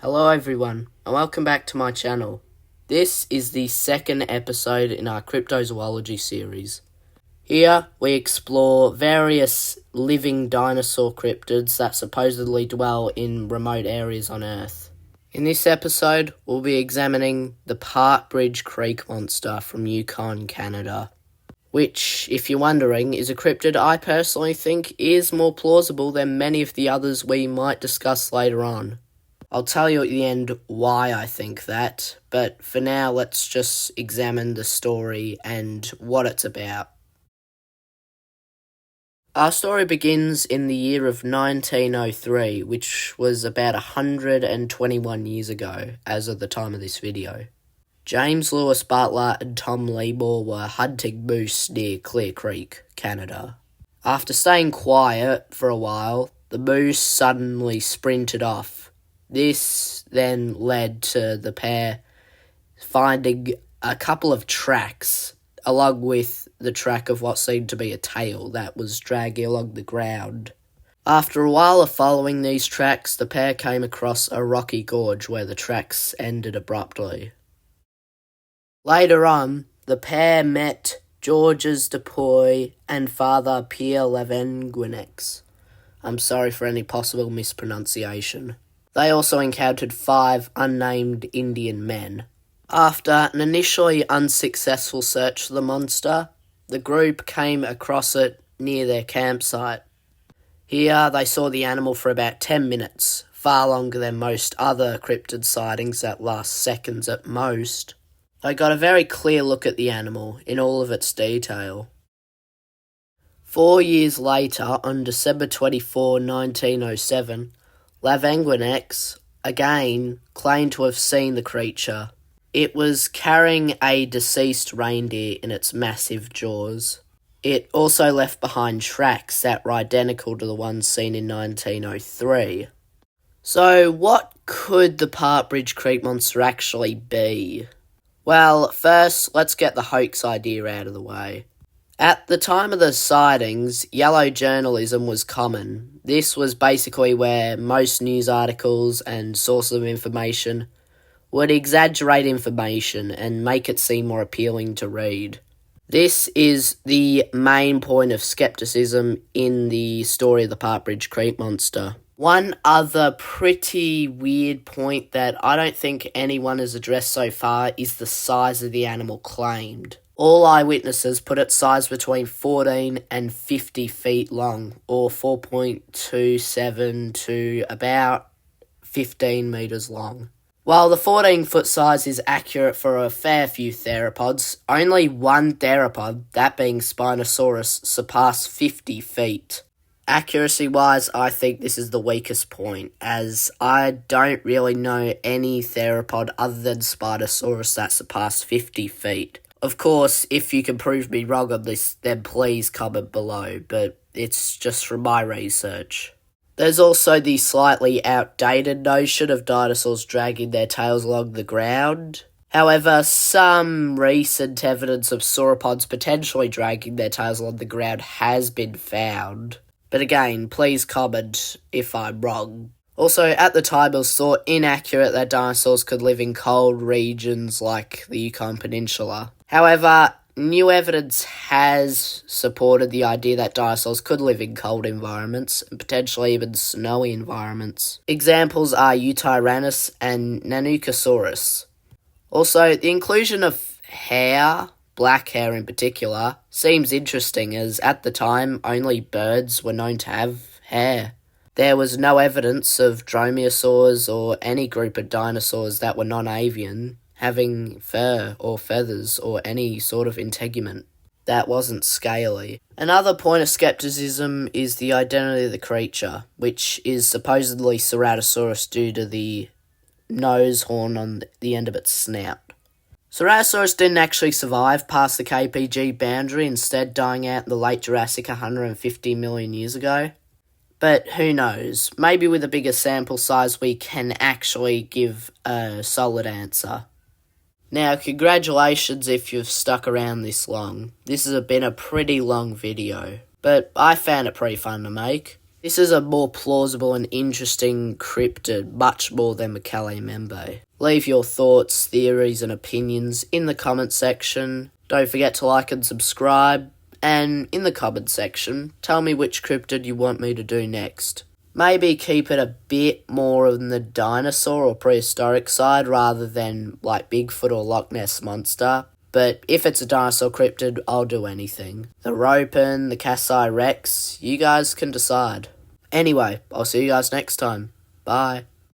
Hello everyone, and welcome back to my channel. This is the second episode in our cryptozoology series. Here, we explore various living dinosaur cryptids that supposedly dwell in remote areas on Earth. In this episode, we'll be examining the Partridge Creek monster from Yukon, Canada, which, if you're wondering, is a cryptid I personally think is more plausible than many of the others we might discuss later on. I'll tell you at the end why I think that, but for now let's just examine the story and what it's about. Our story begins in the year of 1903, which was about 121 years ago, as of the time of this video. James Lewis Butler and Tom Lebor were hunting moose near Clear Creek, Canada. After staying quiet for a while, the moose suddenly sprinted off. This then led to the pair finding a couple of tracks, along with the track of what seemed to be a tail that was dragging along the ground. After a while of following these tracks, the pair came across a rocky gorge where the tracks ended abruptly. Later on, the pair met Georges Dupuy and Father Pierre Lavenguinex. I'm sorry for any possible mispronunciation. They also encountered 5 unnamed Indian men. After an initially unsuccessful search for the monster, the group came across it near their campsite. Here they saw the animal for about 10 minutes, far longer than most other cryptid sightings that last seconds at most. They got a very clear look at the animal in all of its detail. 4 years later, on December 24, 1907, Lavenguinex, again, claimed to have seen the creature. It was carrying a deceased reindeer in its massive jaws. It also left behind tracks that were identical to the ones seen in 1903. So, what could the Partridge Creek monster actually be? Well, first, let's get the hoax idea out of the way. At the time of the sightings, yellow journalism was common. This was basically where most news articles and sources of information would exaggerate information and make it seem more appealing to read. This is the main point of skepticism in the story of the Partridge Creek monster. One other pretty weird point that I don't think anyone has addressed so far is the size of the animal claimed. All eyewitnesses put its size between 14 and 50 feet long, or 4.27 to about 15 metres long. While the 14-foot size is accurate for a fair few theropods, only one theropod, that being Spinosaurus, surpassed 50 feet. Accuracy-wise, I think this is the weakest point, as I don't really know any theropod other than Spinosaurus that surpassed 50 feet. Of course, if you can prove me wrong on this, then please comment below, but it's just from my research. There's also the slightly outdated notion of dinosaurs dragging their tails along the ground. However, some recent evidence of sauropods potentially dragging their tails along the ground has been found. But again, please comment if I'm wrong. Also, at the time, it was thought inaccurate that dinosaurs could live in cold regions like the Yukon Peninsula. However, new evidence has supported the idea that dinosaurs could live in cold environments, and potentially even snowy environments. Examples are Eutyrannus and Nanucosaurus. Also, the inclusion of hair, black hair in particular, seems interesting as at the time only birds were known to have hair. There was no evidence of dromaeosaurs or any group of dinosaurs that were non-avian having fur or feathers or any sort of integument that wasn't scaly. Another point of skepticism is the identity of the creature, which is supposedly Ceratosaurus due to the nose horn on the end of its snout. Ceratosaurus didn't actually survive past the KPG boundary, instead dying out in the late Jurassic 150 million years ago. But who knows, maybe with a bigger sample size we can actually give a solid answer. Now, congratulations if you've stuck around this long. This has been a pretty long video, but I found it pretty fun to make. This is a more plausible and interesting cryptid, much more than Macaulay-Membe. Leave your thoughts, theories and opinions in the comment section. Don't forget to like and subscribe, and in the comment section, tell me which cryptid you want me to do next. Maybe keep it a bit more on the dinosaur or prehistoric side rather than like Bigfoot or Loch Ness Monster. But if it's a dinosaur cryptid, I'll do anything. The Ropin, the Cassi Rex, you guys can decide. Anyway, I'll see you guys next time. Bye.